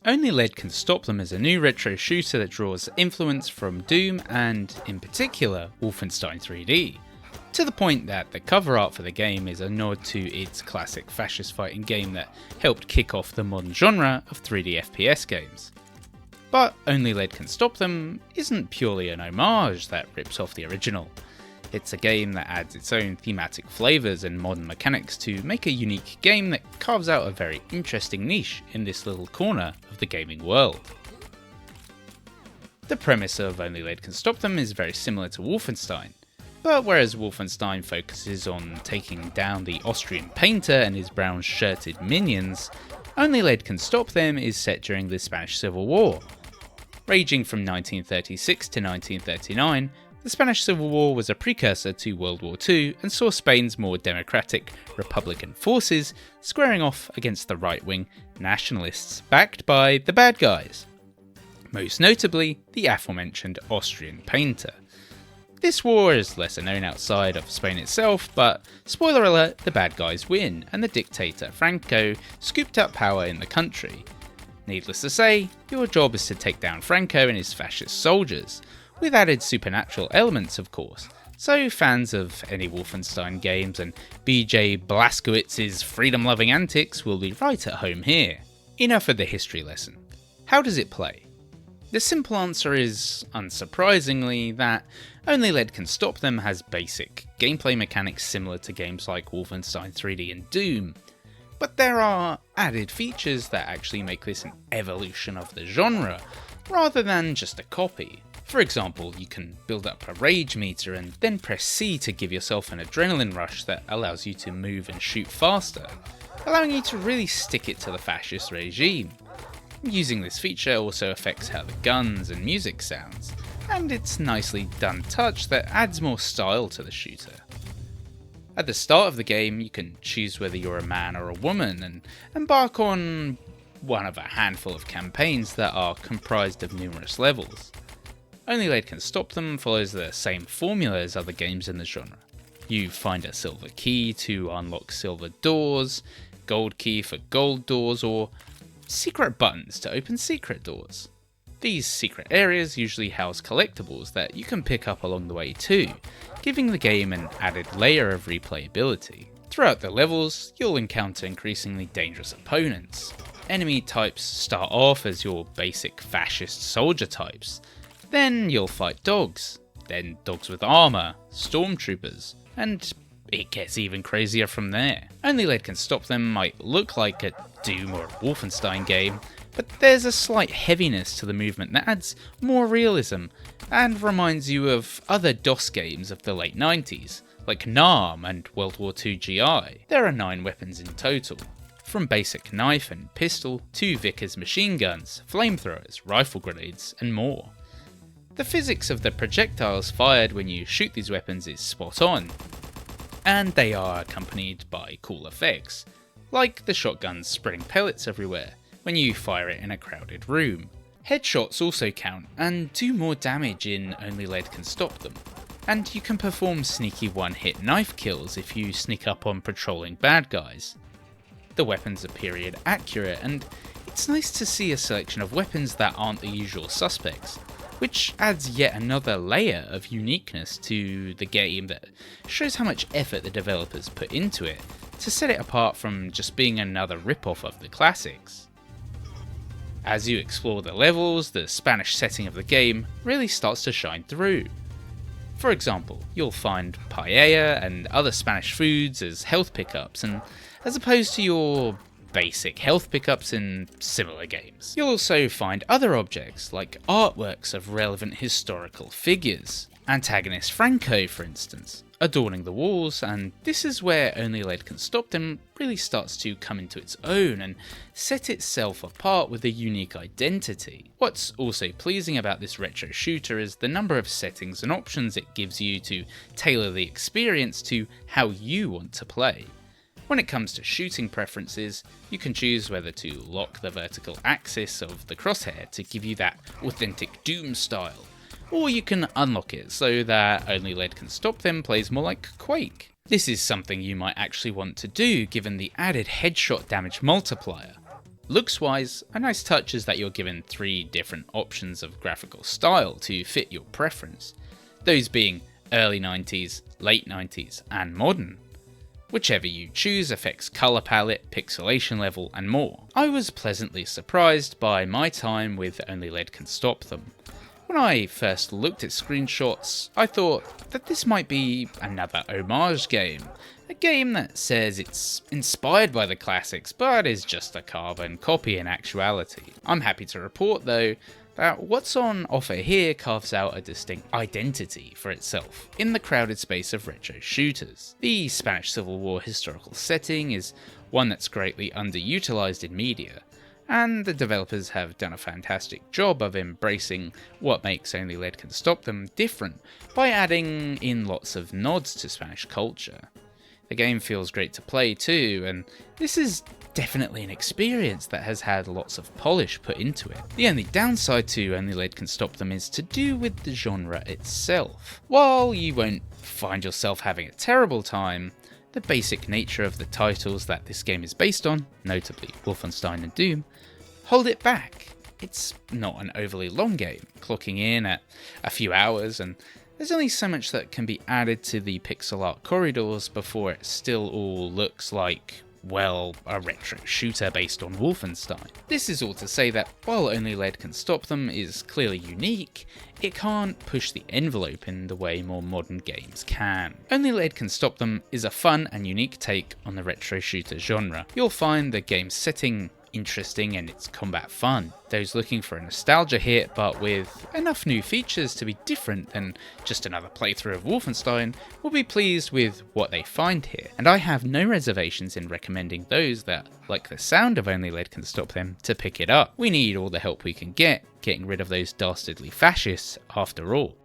Only Lead Can Stop Them is a new retro shooter that draws influence from Doom and, in particular, Wolfenstein 3D, to the point that the cover art for the game is a nod to its classic fascist fighting game that helped kick off the modern genre of 3D FPS games. But Only Lead Can Stop Them isn't purely an homage that rips off the original. It's a game that adds its own thematic flavours and modern mechanics to make a unique game that carves out a very interesting niche in this little corner of the gaming world. The premise of Only Lead Can Stop Them is very similar to Wolfenstein, but whereas Wolfenstein focuses on taking down the Austrian painter and his brown shirted minions, Only Lead Can Stop Them is set during the Spanish Civil War. Raging from 1936 to 1939, the Spanish Civil War was a precursor to World War II and saw Spain's more democratic Republican forces squaring off against the right-wing nationalists backed by the bad guys, most notably the aforementioned Austrian painter. This war is lesser known outside of Spain itself, but spoiler alert, the bad guys win and the dictator Franco scooped up power in the country. Needless to say, your job is to take down Franco and his fascist soldiers, with added supernatural elements of course, so fans of any Wolfenstein games and BJ Blazkowicz's freedom-loving antics will be right at home here. Enough of the history lesson. How does it play? The simple answer is, unsurprisingly, that Only Lead Can Stop Them has basic gameplay mechanics similar to games like Wolfenstein 3D and Doom, but there are added features that actually make this an evolution of the genre, rather than just a copy. For example, you can build up a rage meter and then press C to give yourself an adrenaline rush that allows you to move and shoot faster, allowing you to really stick it to the fascist regime. Using this feature also affects how the guns and music sounds, and it's nicely done touch that adds more style to the shooter. At the start of the game, you can choose whether you're a man or a woman and embark on one of a handful of campaigns that are comprised of numerous levels. Only Lead Can Stop Them follows the same formula as other games in the genre. You find a silver key to unlock silver doors, gold key for gold doors, or secret buttons to open secret doors. These secret areas usually house collectibles that you can pick up along the way too, giving the game an added layer of replayability. Throughout the levels, you'll encounter increasingly dangerous opponents. Enemy types start off as your basic fascist soldier types, then you'll fight dogs, then dogs with armour, stormtroopers, and it gets even crazier from there. Only Lead Can Stop Them might look like a Doom or a Wolfenstein game, but there's a slight heaviness to the movement that adds more realism and reminds you of other DOS games of the late 90s, like NARM and World War II GI. There are 9 weapons in total, from basic knife and pistol to Vickers machine guns, flamethrowers, rifle grenades, and more. The physics of the projectiles fired when you shoot these weapons is spot on, and they are accompanied by cool effects, like the shotgun spraying pellets everywhere when you fire it in a crowded room. Headshots also count and do more damage in Only Lead Can Stop Them, and you can perform sneaky one-hit knife kills if you sneak up on patrolling bad guys. The weapons are period accurate, and it's nice to see a selection of weapons that aren't the usual suspects, which adds yet another layer of uniqueness to the game that shows how much effort the developers put into it to set it apart from just being another rip-off of the classics. As you explore the levels, the Spanish setting of the game really starts to shine through. For example, you'll find paella and other Spanish foods as health pickups, and as opposed to your basic health pickups in similar games. You'll also find other objects, like artworks of relevant historical figures, antagonist Franco for instance, adorning the walls, and this is where Only Lead Can Stop Them really starts to come into its own and set itself apart with a unique identity. What's also pleasing about this retro shooter is the number of settings and options it gives you to tailor the experience to how you want to play. When it comes to shooting preferences, you can choose whether to lock the vertical axis of the crosshair to give you that authentic Doom style, or you can unlock it so that Only Lead Can Stop Them plays more like Quake. This is something you might actually want to do given the added headshot damage multiplier. Looks-wise, a nice touch is that you're given 3 different options of graphical style to fit your preference, those being early 90s, late 90s, and modern. Whichever you choose affects colour palette, pixelation level, and more. I was pleasantly surprised by my time with Only Lead Can Stop Them. When I first looked at screenshots, I thought that this might be another homage game. A game that says it's inspired by the classics, but is just a carbon copy in actuality. I'm happy to report though, that what's on offer here carves out a distinct identity for itself in the crowded space of retro shooters. The Spanish Civil War historical setting is one that's greatly underutilized in media, and the developers have done a fantastic job of embracing what makes Only Lead Can Stop Them different by adding in lots of nods to Spanish culture. The game feels great to play too, and this is definitely an experience that has had lots of polish put into it. The only downside to Only Lead Can Stop Them is to do with the genre itself. While you won't find yourself having a terrible time, the basic nature of the titles that this game is based on, notably Wolfenstein and Doom, hold it back. It's not an overly long game, clocking in at a few hours, and there's only so much that can be added to the pixel art corridors before it still all looks like, well, a retro shooter based on Wolfenstein. This is all to say that while Only Lead Can Stop Them is clearly unique, it can't push the envelope in the way more modern games can. Only Lead Can Stop Them is a fun and unique take on the retro shooter genre. You'll find the game's setting interesting and its combat fun. Those looking for a nostalgia hit but with enough new features to be different than just another playthrough of Wolfenstein will be pleased with what they find here, and I have no reservations in recommending those that like the sound of Only Lead Can Stop Them to pick it up. We need all the help we can get getting rid of those dastardly fascists after all.